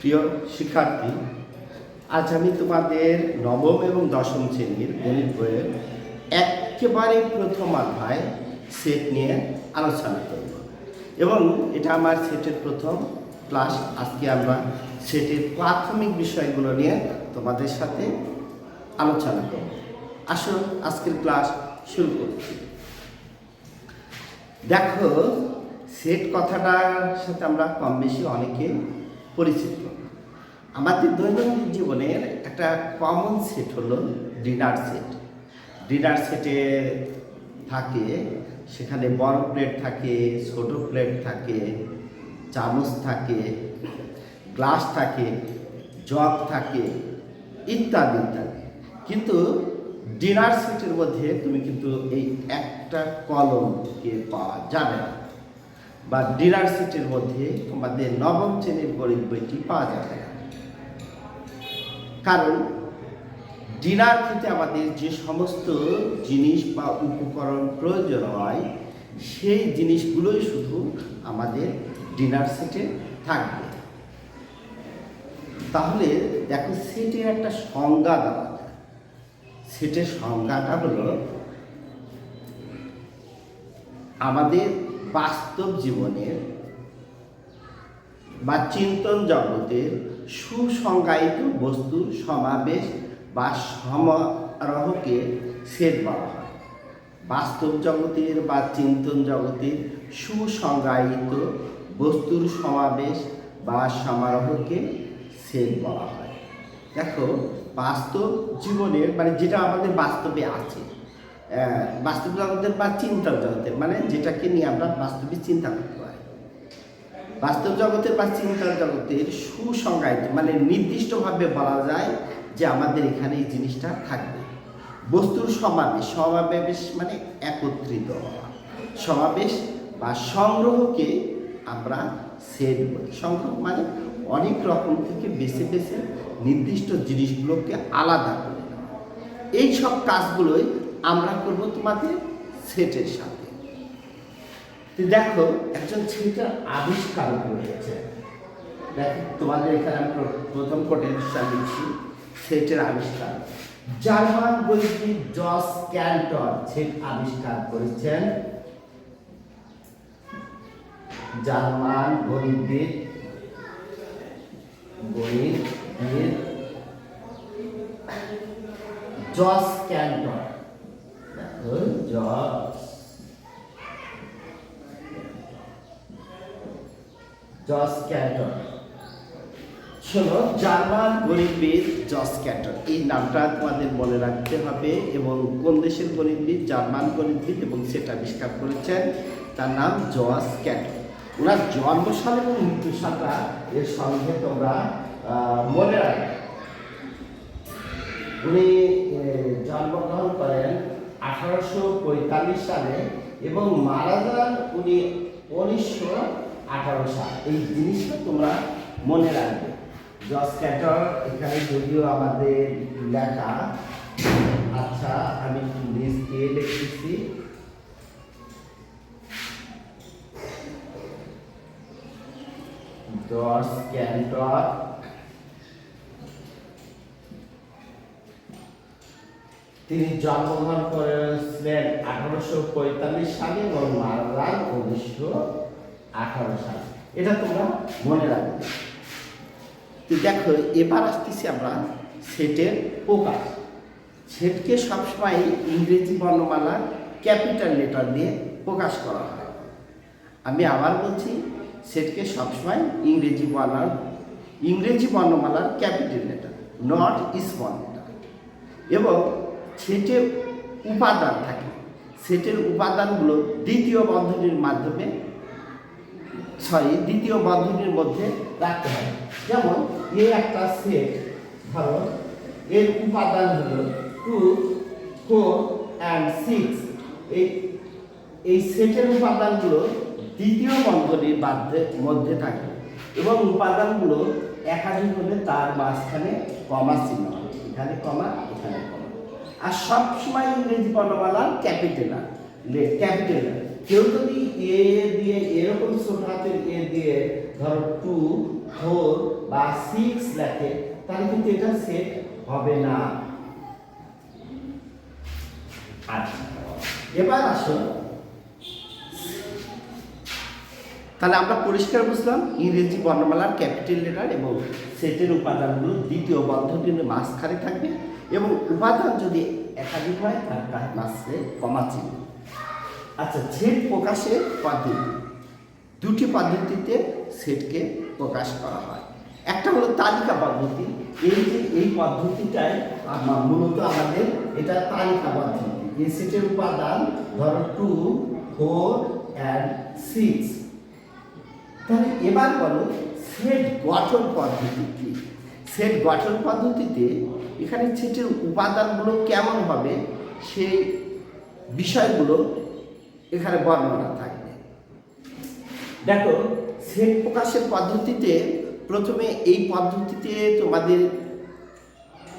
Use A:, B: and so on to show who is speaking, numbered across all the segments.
A: প্রিয় শিক্ষার্থী, আজ আমি তোমাদের নবম এবং দশম শ্রেণীর গণিত বইয়ের একেবারে প্রথম অধ্যায় সেট নিয়ে আলোচনা করব এবং এটা আমার সেটের প্রথম ক্লাস। আজকে আমরা সেটের প্রাথমিক বিষয়গুলো নিয়ে তোমাদের সাথে আলোচনা করব। আসুন আজকের ক্লাস শুরু করছি। দেখো, সেট কথাটার সাথে আমরা কম বেশি অনেকে পরিচিত। আমাদের দৈনন্দিন জীবনের একটা কমন সেট হলো ডিনার সেট। ডিনার সেটে থাকে, সেখানে বড় প্লেট থাকে, ছোট প্লেট থাকে, চামচ থাকে, গ্লাস থাকে, জগ থাকে, ইত্যাদি ইত্যাদি। কিন্তু ডিনার সেটের মধ্যে তুমি কিন্তু এই একটা কলমকে পাওয়া যাবে না, বা ডিনার সেটের মধ্যে তোমাদের নবম শ্রেণীর গণিত বইটি পাওয়া যাবে না। কারণ ডিনার খেতে আমাদের যে সমস্ত জিনিস বা উপকরণ প্রয়োজন হয়, সেই জিনিসগুলোই শুধু আমাদের ডিনার সেটে থাকবে। তাহলে দেখো, সেটের একটা সংজ্ঞা দেওয়া যায়। সেটের সংজ্ঞাটা হলো আমাদের বাস্তব জীবনের বা চিন্তন জগতের সুসংজ্ঞায়িত বস্তুর সমাবেশ বা সমারোহকে সেট বলা হয়। বাস্তব জগতের বা চিন্তন জগতের সুসংজ্ঞায়িত বস্তুর সমাবেশ বা সমারোহকে সেট বলা হয়। দেখো, বাস্তব জীবনের মানে যেটা আমাদের বাস্তবে আছে, বাস্তব জগতের বা চিন্তন জগতের মানে যেটাকে নিয়ে আমরা বাস্তবে চিন্তা করতে পারি। বাস্তব জগতের বা চিন্তা জগতের সুসংজ্ঞায়িত মানে নির্দিষ্টভাবে বলা যায় যে আমাদের এখানে এই জিনিসটা থাকবে। বস্তুর সমাবেশ, সমাবেশ মানে একত্রিত হওয়া, সমাবেশ বা সংগ্রহকে আমরা সেট বলি। সংগ্রহ মানে অনেক রকম থেকে বেছে বেছে নির্দিষ্ট জিনিসগুলোকে আলাদা করে দেওয়া। এই সব কাজগুলোই আমরা করব তোমাদের সেটের সাথে। দেখো, একজন সেটের আবিষ্কার করেছে। দেখো, তোমাদের এখানে আমি প্রথম কোটেশন দিচ্ছি, সেটের আবিষ্কার। জার্মান গণিতবিদ জস ক্যান্টর সেট আবিষ্কার করেছেন। জার্মান গণিতবিদ জস ক্যান্টর। দেখো, জস ক্যান্টর। শোনো, জার্মান গণিতবিদ জস ক্যান্টর, এই নামটা তোমাদের মনে রাখতে হবে। এবং কোন দেশের গণিতবিদ? জার্মান গণিতবিদ, এবং সেটা আবিষ্কার করেছেন, তার নাম জস ক্যান্টর। ওনার জন্মসাল এবং মৃত্যুসালটা এর সঙ্গে তোমরা মনে রাখবে। উনি জন্মগ্রহণ করেন 1845 সালে এবং মারা যান উনি 1918 সাল। এই জিনিসটা তোমরা মনে রাখবে। জস ক্যান্টর, এখানে যদিও আমাদের লেখা, আচ্ছা আমি নিজ দিয়ে লিখতেছি। জস ক্যান্টর তিনি জন্মগ্রহণ করেছিলেন 1845 সালে এবং মারা যান 1918 সালে। এটা তোমরা মনে রাখবে। তো দেখো, এবার আসতেছি আমরা সেটের প্রকাশ। সেটকে সবসময় ইংরেজি বর্ণমালা ক্যাপিটাল লেটার দিয়ে প্রকাশ করা হয়। আমি আবার বলছি, সেটকে সবসময় ইংরেজি বর্ণমালার capital letter, not small letter. এবং সেটে উপাদান থাকে। সেটের উপাদানগুলো দ্বিতীয় বন্ধনীর মধ্যে রাখতে হয়। যেমন এই একটা সেট, ধরো এর উপাদান হলো 2, 4 and 6। এই সেটের উপাদানগুলো দ্বিতীয় বন্ধনীর মধ্যে থাকে এবং উপাদানগুলো একাধিক হলে তার মাঝখানে কমা চিহ্ন হয়, এখানে কমা, এখানে কমা। আর সবসময় ইংরেজি বর্ণমালার ক্যাপিটাল। কেউ যদি এ দিয়ে এরকম ছোট হাতের এ দিয়ে ধরো 2, 4 বা 6 লেখে তাহলে কিন্তু এটা সেট হবে না। আচ্ছা, এবার আসো, তাহলে আমরা পরিষ্কার বুঝলাম ইংরেজি বর্ণমালার ক্যাপিটাল লেটার এবং সেটের উপাদানগুলো দ্বিতীয় বন্ধনীর মাঝখানে থাকবে এবং উপাদান যদি একাধিক হয় তার মাঝে কমা চিহ্ন। আচ্ছা, সেট প্রকাশের পদ্ধতি, দুটি পদ্ধতিতে সেটকে প্রকাশ করা হয়। একটা হলো তালিকা পদ্ধতি। এই পদ্ধতিটাই মূলত আমাদের এটা তালিকা পদ্ধতি। এই সেটের উপাদান ধরো 2, 4 and 6। তাহলে এবার বলো সেট গঠন পদ্ধতি কি? সেট গঠন পদ্ধতিতে এখানে সেটের উপাদানগুলো কেমন হবে সেই বিষয়গুলো এখানে বর্ণনা থাকবে। দেখো, সেট প্রকাশের পদ্ধতিতে প্রথমে এই পদ্ধতিতে তোমাদের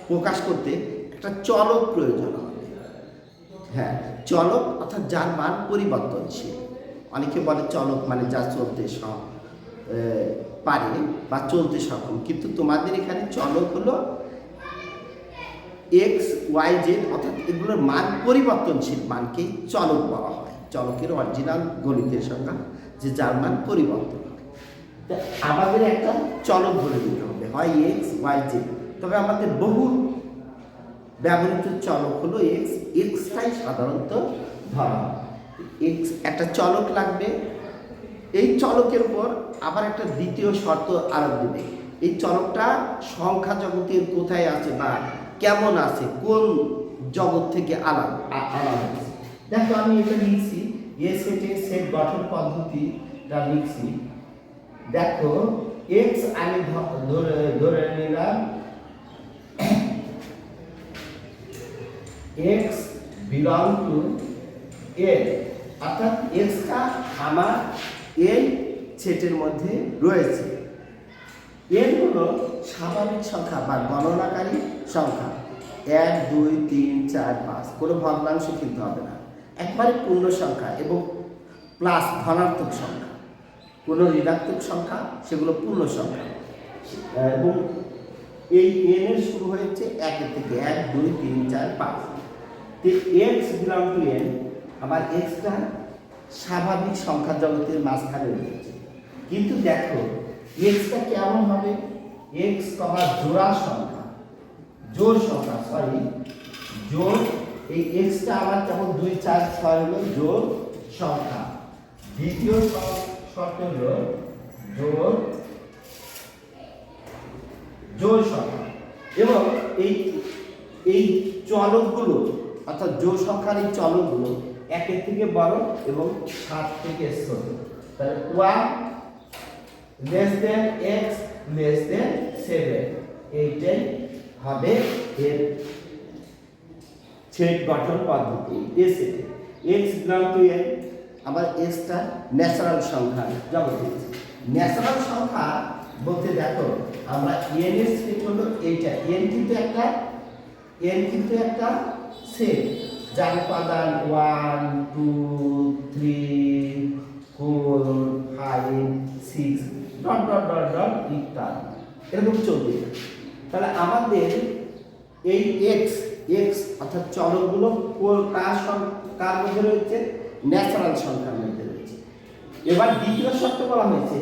A: প্রকাশ করতে একটা চলক প্রয়োজন হবে। হ্যাঁ, চলক অর্থাৎ যার মান পরিবর্তনশীল। অনেকে বলে চলক মানে যা চলতে পারে বা চলতে সক্ষম, কিন্তু তোমাদের এখানে চলক হলো এক্স, ওয়াই, জেড, অর্থাৎ এগুলোর মান পরিবর্তনশীল মানকেই চলক বলা হয়। চলকের অরিজিনাল গণিতের সংজ্ঞা যে যার মান পরিবর্তন হয়। আমাদের একটা চলক ধরে নিতে হবে, হয় এক্স, ওয়াই, জেড। তবে আমাদের বহু ব্যবহৃত চলক হলো এক্স। এক্সটাই সাধারণত ধরা হয়। এক্স একটা চলক লাগবে। এই চলকের উপর আবার একটা দ্বিতীয় শর্ত আরোপ দেবে, এই চলকটা সংখ্যা জগতের কোথায় আছে বা কেমন আছে, কোন জগৎ থেকে আলাদা। দেখো, আমি এটা লিখছি, এ সেটের সেট গঠন পদ্ধতিটা লিখছি। দেখো, এক্স আমি ধরে নিলাম এক্স বিলং টু এ, অর্থাৎ এক্সটা আমার এই সেটের মধ্যে রয়েছে। এর হলো স্বাভাবিক সংখ্যা বা গণনাকারী সংখ্যা 1, 2, 3, 4, 5, কোনো ভগ্নাংশ কিন্তু হবে না, একবারে পূর্ণ সংখ্যা এবং প্লাস ধনাত্মক সংখ্যা, কোনো ঋণাত্মক সংখ্যা সেগুলো পূর্ণ সংখ্যা। এবং এই এন এর শুরু হয়েছে 1 থেকে, 1, 2, 3, 4, 5। এক্স বিলং টু এন, আমার এক্সটা স্বাভাবিক সংখ্যা জগতের মাঝখানে রয়েছে। কিন্তু দেখো, এক্সটা কেমন হবে? এক্স জোড়া সংখ্যা, জোড় সংখ্যা, জোড়। এই এক্সটা আমার যেমন 2, 4, 6 হলো জোড় সংখ্যা। দ্বিতীয় শর্ত হলো জোড় সংখ্যা। এবং এই চলকগুলো অর্থাৎ জোড় সংখ্যার এই চলকগুলো 1 থেকে বড় এবং 7 থেকে ছোট। তাহলে 1 less than x less than 7, এইটাই হবে এর সেট গঠন পদ্ধতি। এক্স বিলং টু এন, আবার এক্সটা ন্যাচারাল সংখ্যা জগতে। ন্যাচারাল সংখ্যা বলতে দেখো, আমরা এন এর সেট হলো এইটা। এন কিন্তু একটা সেট যার উপাদান 1, 2, 3, 4, 5, 6 ডট ডট ডট ডট ইত্যাদি এরকম চলবে। তাহলে আমাদের এই এক্স অর্থাৎ চলকগুলো কার মধ্যে রয়েছে? ন্যাচারাল সংখ্যার মধ্যে রয়েছে। এবার দ্বিতীয় শর্ত বলা হয়েছে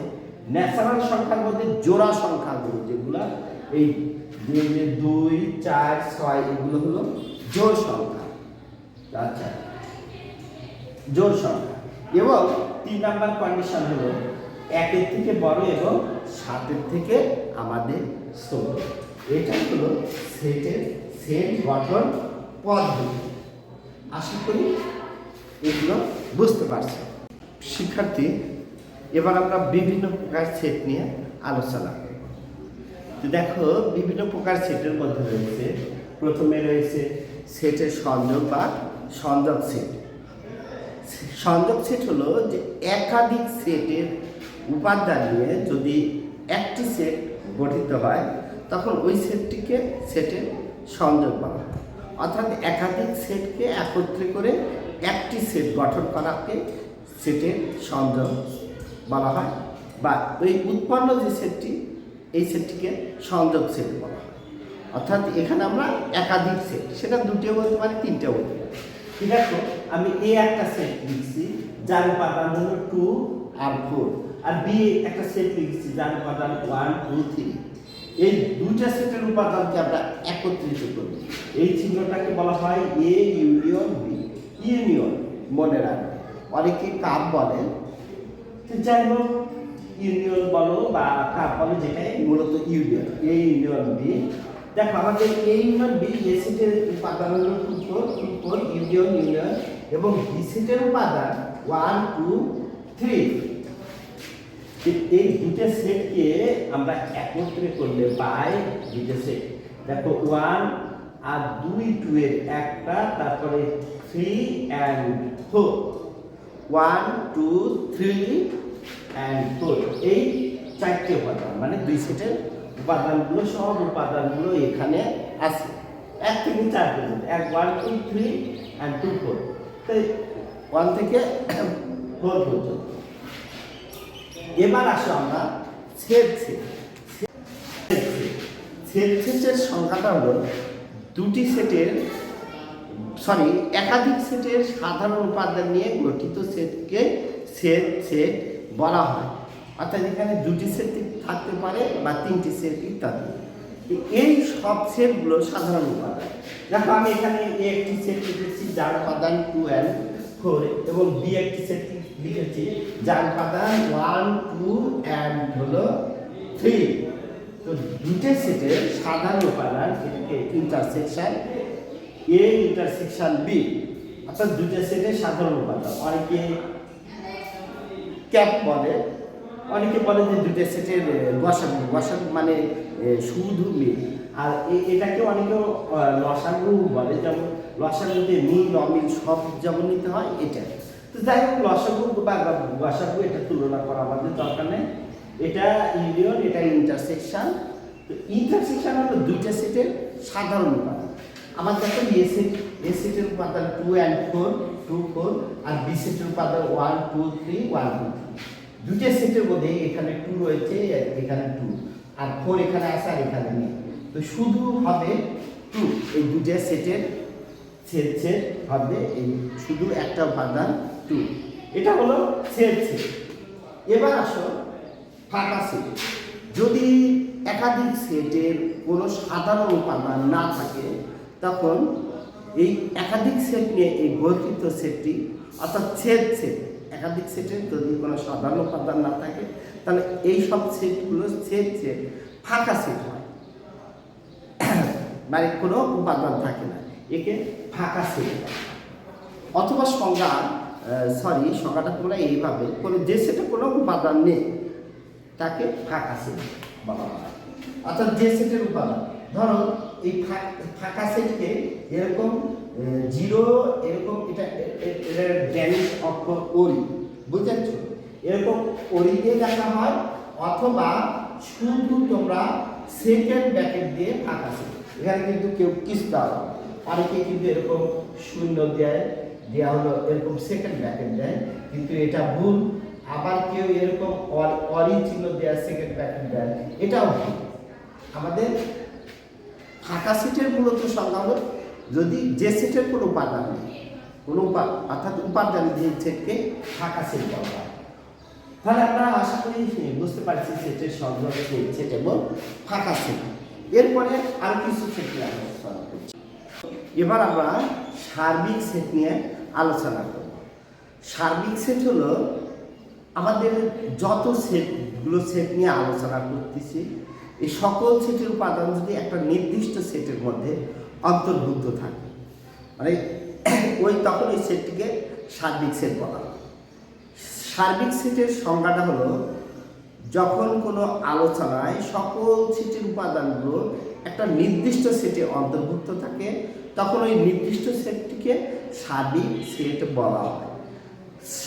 A: ন্যাচারাল সংখ্যার মধ্যে জোড়া সংখ্যাগুলো, যেগুলো এই 2, 4, 6 এগুলো হলো জোড় সংখ্যা। আচ্ছা, জোড় সংখ্যা। এবং 3 নাম্বার কন্ডিশন হলো 1 থেকে বড় এবং 7 থেকে আমাদের ছোট। এটা হলো সেট গঠন পদ্ধতি। আশা করি এগুলো বুঝতে পারছি। শিক্ষার্থী, এবার আমরা বিভিন্ন প্রকার সেট নিয়ে আলোচনা করব। তো দেখো, বিভিন্ন প্রকার সেটের মধ্যে রয়েছে, প্রথমে রয়েছে সেটের সংযোগ বা সংযোগ সেট। সংযোগ সেট হলো যে একাধিক সেটের উপাদান নিয়ে যদি একটি সেট গঠিত হয় তখন ওই সেটটিকে সেটের সংযোগ বলা হয়। অর্থাৎ একাধিক সেটকে একত্রে করে একটি সেট গঠন করাকে সেটের সংযোগ বলা হয়। বা ওই উৎপন্ন যে সেটটি এই সেটটিকে সংযোগ সেট বলা হয়। অর্থাৎ এখানে আমরা একাধিক সেট, সেটা দুটিও বলতে পারি, তিনটেও বলতে পারি। ঠিক আছে, আমি এ একটা সেট লিখছি যার উপাদান হলো 2 আর 4, আর বি একটা সেট লিখছি যার উপাদান 1 2 3। এই দুইটা সেটের উপাদানকে আমরা একত্রিত করি, এই চিহ্নটাকে বলা হয় এ ইউনিয়ন বি। ইউনিয়ন মনে রাখবে, অনেকে কাপ বলেন, যাই হোক ইউনিয়ন বলো বা কাপ বলো, যেটাই মূলত ইউনিয়ন, এ ইউনিয়ন বি। দেখো আমাদের এ ইউনিয়ন বি, এ সেটের উপাদান হলো 2 4 ইউনিয়ন ইউনিয়ন, এবং বি সেটের উপাদান 1 2 3। এই দুটো সেটকে আমরা একত্রে করলে পাই দুটো সেট। দেখো 1 আর 2 2 এর একটা, তারপরে 3 and 4, 1 2 3 and 4, এই চারটি উপাদান, মানে দুই সেটের উপাদানগুলো, সব উপাদানগুলো এখানে আছে 1 থেকে 4 পর্যন্ত, 1 2 3 and 2 4, তো 1 থেকে 4 পর্যন্ত। এবার আসো আমরা সেট সেটের সংখ্যাটা হলো দুটি সেটের, একাধিক সেটের সাধারণ উপাদান নিয়ে গঠিত সেটকে সেট বলা হয়। অর্থাৎ এখানে দুটি সেট থাকতে পারে বা তিনটি সেট ইত্যাদি। এই সব সেটগুলো সাধারণ উপাদান। দেখো আমি এখানে এ একটি সেট লিখেছি যার উপাদান 2 and 4, এবং বি একটি সেট লিখেছি যার উপাদান 1 2 and হলো 3। তো দুটো সেটের সাধারণ উপাদান, এটাকে ইন্টারসেকশন এ ইন্টারসেকশন বি, অর্থাৎ দুটো সেটের সাধারণ উপাদান। অনেকে ক্যাপ বলে, অনেকে বলে যে দুটো সেটের গসাগু মানে শুধু মিল, আর এটাকে অনেকে লসাগু বলে, যেমন লসাগুতে মিল অমিল সব যেমন নিতে হয় এটা। তো যাই হোক লসাগু বা গসাগু এটা তুলনা করা আমাদের দরকার নেই, এটা ইউনিয়ন, এটা ইন্টারসেকশন। তো ইন্টারসেকশন হলো দুইটা সেটের সাধারণ উপাদান। আমার দেখো এ সেটের উপাদান 2 and 4 2 4, আর বি সেটের উপাদান 1 2 3 1 2 3। দুটো সেটের মধ্যে এখানে 2 রয়েছে, এখানে 2, আর 4 এখানে আছে আর এখানে নেই, তো শুধু হবে 2। এই দুটো সেটের সেট হবে, এই শুধু একটা উপাদান 2, এটা হলো সেট। এবার আসো ফাঁকা সেট। যদি একাধিক সেটের কোনো সাধারণ উপাদান না থাকে, তখন এই একাধিক সেট নিয়ে এই গঠিত সেটটি, অর্থাৎ সেট একাধিক সেটের যদি কোনো সাধারণ উপাদান না থাকে, তাহলে এই সব সেটগুলো সেট ফাঁকা সেট হয়, মানে কোনো উপাদান থাকে না, একে ফাঁকা সেট। অথবা সংজ্ঞাটা তোমরা এইভাবে, কোনো যে সেটে কোনো উপাদান নেই তাকে ফাঁকা সেট বলা হয়। অর্থাৎ যে সেটের উপাদান, ধরো এই ফাঁকা সেটকে এরকম 0 এরকম, এটা ড্যানিশ অক্ষর ওরি, বুঝেছ, এরকম ওরি দিয়ে লেখা হয়, অথবা শুধু তোমরা সেকেন্ড ব্র্যাকেট দিয়ে ফাঁকা সেট। এখানে কিন্তু কেউ কিছু দেওয়া, অনেকে কিন্তু এরকম শূন্য দেওয়া হলো, এরকম সেকেন্ড ব্র্যাকেট দেয়, কিন্তু এটা ভুল। আবার কেউ এরকম অরি চিহ্ন দেওয়া সেকেন্ড ব্র্যাকেট দেয়, এটাও ভুল। আমাদের ফাঁকা সেটের মূলত সংজ্ঞা হলো যদি যে সেটের কোনো উপাদান নেই, অর্থাৎ উপাদান দিয়ে সেটকে ফাঁকা সেট বলা হয়। তাহলে আমরা আশা করি বুঝতে পারছি সেটের সংজ্ঞা সেট এবং ফাঁকা সেট। এরপরে আর কিছু সেট নিয়ে আলোচনা করছি। এবার আমরা সার্বিক সেট নিয়ে আলোচনা করব। সার্বিক সেট হলো আমাদের যত সেট নিয়ে আলোচনা করতেছি, এই সকল সেটের উপাদান যদি একটা নির্দিষ্ট সেটের মধ্যে অন্তর্ভুক্ত থাকে, মানে তখন এই সেটটিকে সার্বিক সেট বলা হয়। সার্বিক সেটের সংজ্ঞাটা হলো যখন কোনো আলোচনায় সকল সেটের উপাদানগুলো একটা নির্দিষ্ট সেটে অন্তর্ভুক্ত থাকে, তখন ওই নির্দিষ্ট সেটটিকে সার্বিক সেট বলা হয়।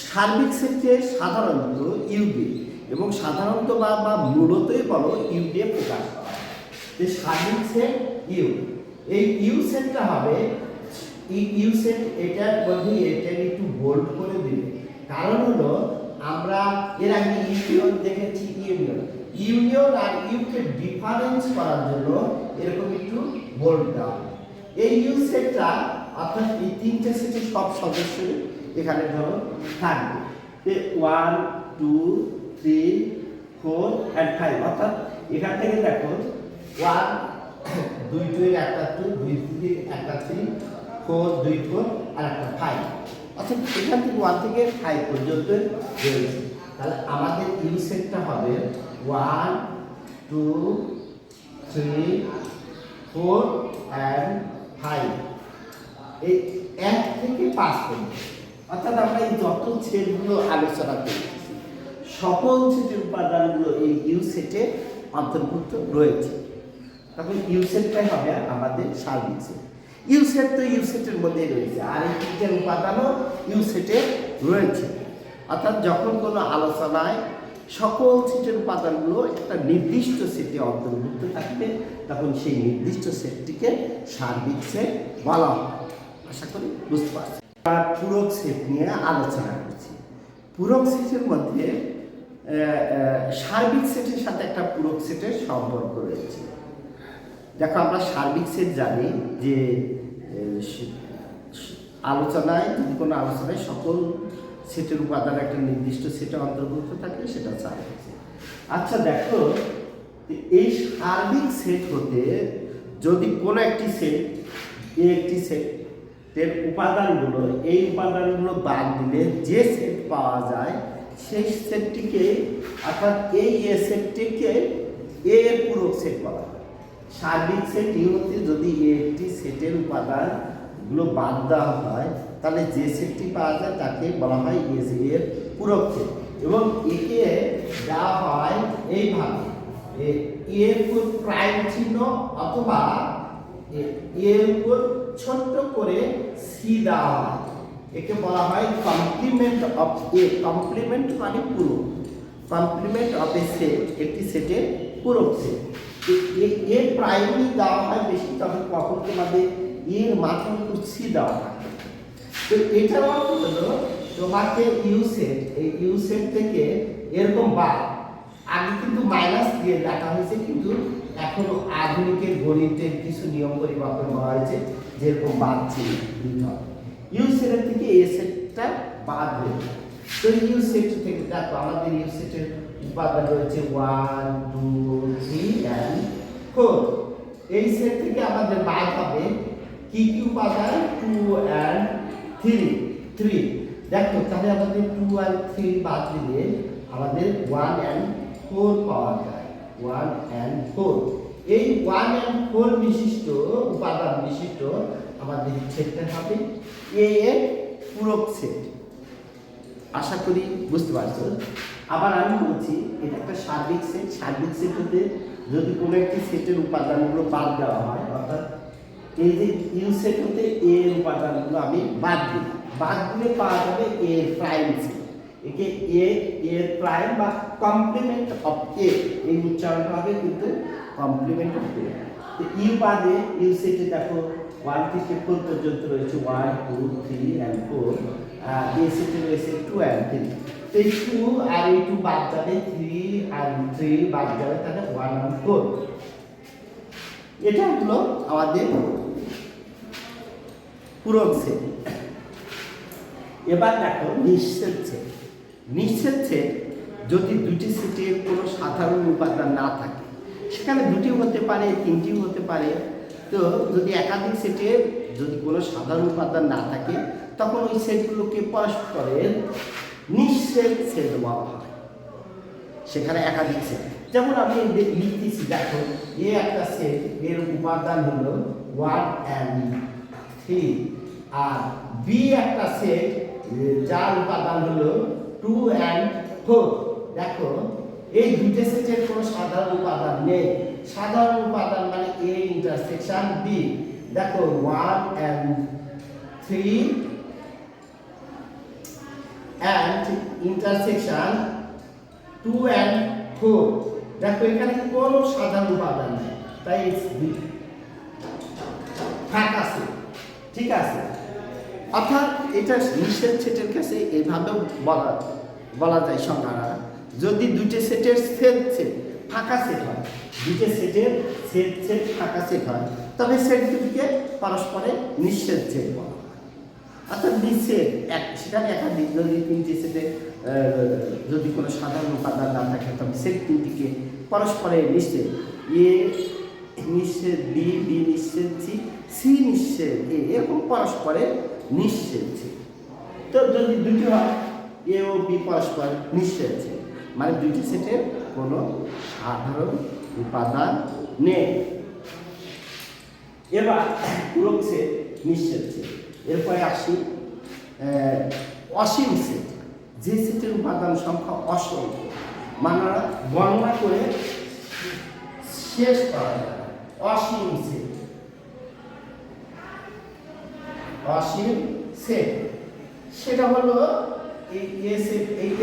A: সার্বিক সেটকে সাধারণত ইউ দিয়ে, এবং সাধারণত বা মূলতই বলো ইউ দিয়ে প্রকাশ করা হয়। যে সার্বিক সেট ইউ, এই ইউ সেটটা হবে ইউ সেট, এটার মধ্যে এটা একটু বোল্ড করে দিবে, কারণ হলো আমরা এর আগে ইউনিয়ন দেখেছি, ইউনিয়ন ইউনিয়ন আর ইউকে ডিফারেন্স করার জন্য এরকম একটু বোল্ড দেওয়া হয়। এই ইউ সেটটা অর্থাৎ এই তিনটে সেটের সব সদস্য এখানে ধরো থাকবে 1 2 3 4 and 5 অর্থাৎ এখান থেকে দেখো 1 2 2 এর একটা 2 2 3 একটা 3 4 2 4 আর একটা 5 অর্থাৎ এখান থেকে 1 থেকে 5 পর্যন্ত রয়েছে। তাহলে আমাদের ইউ সেটটা হবে 1 2 3 4 and 5 এই 1 থেকে 5 পর্যন্ত। অর্থাৎ আমরা এই যত সেটগুলো আলোচনা করছি সকল সেটের উপাদানগুলো এই ইউ সেটে অন্তর্ভুক্ত রয়েছে। তখন ইউ সেটটাই হবে আমাদের সার্বিক সেট। ইউ সেট তো ইউ সেটের মধ্যেই রয়েছে, আর এই তিনটের উপাদানও ইউ সেটে রয়েছে। অর্থাৎ যখন কোনো আলোচনায় সকল সেটের উপাদানগুলো একটা নির্দিষ্ট সেটে অন্তর্ভুক্ত থাকবে তখন সেই নির্দিষ্ট সেটটিকে সার্বিক সেট বলা হয়। আশা করি বুঝতে পারছি। পূরক সেট নিয়ে আলোচনা করছি। পূরক সেটের মধ্যে সার্বিক সেটের সাথে একটা পূরক সেটের সম্পর্ক রয়েছে। দেখো আমরা সার্বিক সেট জানি যে আলোচনায় যদি কোনো আলোচনায় সকল সেটের উপাদান একটা নির্দিষ্ট সেটে অন্তর্ভুক্ত থাকে সেটা সার্বিক সেট। আচ্ছা দেখো এই সার্বিক সেট হতে যদি কোনো একটি সেট একটি সেটের উপাদানগুলো এই উপাদানগুলো বাদ দিলে যে সেট পাওয়া যায় সেই সেটটিকে অর্থাৎ এই এ সেটটিকে এ এর পূরক সেট বলা হয়। সার্বিক সেট ইউ হতে যদি একটি সেটের উপাদানগুলো বাদ দেওয়া হয় তাহলে যে সেটটি পাওয়া যায় তাকে বলা হয় এর পূরক সেট। এবং একে দেওয়া হয় এইভাবে এর উপর প্রাইম চিহ্ন অথবা এর উপর ছোট্ট করে সি দেওয়া হয়। একে বলা হয় কমপ্লিমেন্ট অফ এ। কমপ্লিমেন্ট মানে পূরক, কমপ্লিমেন্ট অফ এ সেট, একটি সেটে পূরক সেট। এর প্রাইমারি দেওয়া হয় বেশি, তবে কখন তোমাদের এর মাথার উপর সি দেওয়া হয়। তো এটার অর্থ হলো তোমাকে ইউ সেট, এই ইউ সেট থেকে এরকম বাদ, আগে কিন্তু মাইনাস দিয়ে লেখা হয়েছে কিন্তু এখন আধুনিকের গণিতের কিছু নিয়ম পরিবর্তন করা হয়েছে যেরকম বাদ ছিল ইউ সেটের থেকে এ সেটটা বাদ হয়ে যায়। তো ইউ সেট থেকে দেখো আমাদের ইউ সেটের উপাদান রয়েছে 1 2 3 and 4। এই সেট থেকে আমাদের বাদ হবে কি কি উপাদান 2 and 3। দেখো তাহলে আমাদের 2 and 3 বাদ দিলে আমাদের 1 and 4 পাওয়া যায়। 1 and 4 এই 1 and 4 বিশিষ্ট উপাদান বিশিষ্ট আমাদের সেটটা হবে এ এর পূরক সেট। আশা করি বুঝতে পারছো। আবার আমি বলছি এটা একটা সার্বিক সেট। সার্বিক সেট হতে যদি কোনো একটি সেটের উপাদানগুলো বাদ দেওয়া হয় অর্থাৎ এই যে ইউ সেট হতে এ এর উপাদানগুলো আমি বাদ দিই, বাদ দিলে পাওয়া যাবে এ প্রাইম সেট। একে এ এর প্রাইম বা কমপ্লিমেন্ট অফ এ এই উচ্চারণ হবে কিন্তু কমপ্লিমেন্ট অফ এ। তো ইউ বাদে ইউ সেটে দেখো 1 থেকে 4 পর্যন্ত রয়েছে 1 2 3 and 4। এ সেটে রয়েছে 2 and 3। তো এই 2 আর এই 2 বাদ যাবে, 3 and 3 বাদ যাবে, তাহলে 1 and 4। এটা হলো আমাদের পূরক সেট। এবার দেখো নিঃছেদ সেট। নিঃছেদ সেট যদি দুটি সেটের কোনো সাধারণ উপাদান না থাকে, সেখানে দুটিও হতে পারে তিনটিও হতে পারে। তো যদি একাধিক সেটে যদি কোনো সাধারণ উপাদান না থাকে তখন ওই সেটগুলোকে পরস্পরের নিঃছেদ সেট বলা হয়। সেখানে একাধিক সেট, যেমন আমি লিখতেছি দেখো এ একটা সেট, এর উপাদান হলো 1 and 3, আর বি একটা সেট যার উপাদান হলো 2 and 4। দেখো এই দুটো সেটের কোনো সাধারণ উপাদান নেই। সাধারণ উপাদান মানে এ ইন্টারসেকশন বি। দেখো 1 and 3 and intersection 2 and 4। দেখো এখানে কোনো সাধারণ উপাদান নেই, তাই ফাঁকা আছে। ঠিক আছে, অর্থাৎ এটা নিঃছেদ সেটের কাছে এইভাবেও বলা যায় সংজ্ঞাটা। যদি দুটি সেটের সেট ফাঁকা সেট হয়, দুটো সেটের সেট সেট ফাঁকা সেট হয়, তবে সেট দুটিকে পরস্পরে নিঃছেদ সেট বলা হয়। অর্থাৎ নিঃছেদ সেখানে একাধিক, যদি তিনটি সেটে যদি কোনো সাধারণ উপাদান না থাকে তবে সেট তিনটিকে পরস্পরে নিঃছেদ, এ নিঃছেদ বি, বি নিঃছেদ সি, সি নিঃছেদ এ, এরকম পরস্পরে নিঃছেদ সেট। তো যদি দুটি হয় এ ও বি পরস্পর নিঃছেদ সেট, মানে দুটি সেটের কোনো সাধারণ উপাদান নেই। এবার পূরক সেট, নিঃছেদ সেট। এরপরে আসি অসীম সেট, যে সেটের উপাদান সংখ্যা অসংখ্য, মানে গণনা করে শেষ করা যায়। অসীম সেট, অসীম সেট সেটা হলো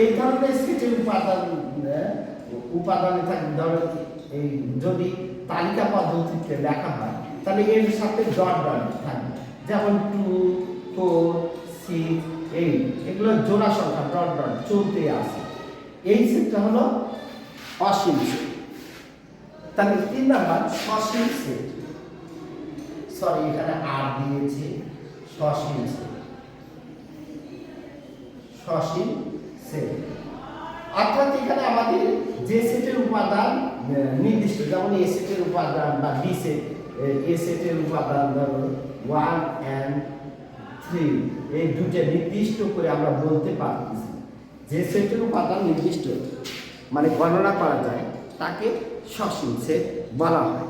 A: এই ধরনের সেটের উপাদানে থাকে। ধরো এই যদি তালিকা পদ্ধতিতে লেখা হয় তাহলে এর সাথে ডট ডট থাকবে, যেমন 2, 4, 6, 8, এগুলো জোড়া সংখ্যা ডট ডট চলতে আসে। এই সেটটা হলো অসীম সেট। তাহলে 3 নাম্বার সসীম সেট, সরি এখানে আর দিয়েছি, সসীম সেট, সসীম সেট অর্থাৎ এখানে আমাদের যে সেটের উপাদান নির্দিষ্ট, যেমন এ সেটের উপাদান বা বি সেট, এ সেটের উপাদান ধরো 1 and 3, এই দুটো নির্দিষ্ট করে আমরা বলতে পারতেছি। যে সেটের উপাদান নির্দিষ্ট মানে গণনা করা যায় তাকে সসীম সেট বলা হয়।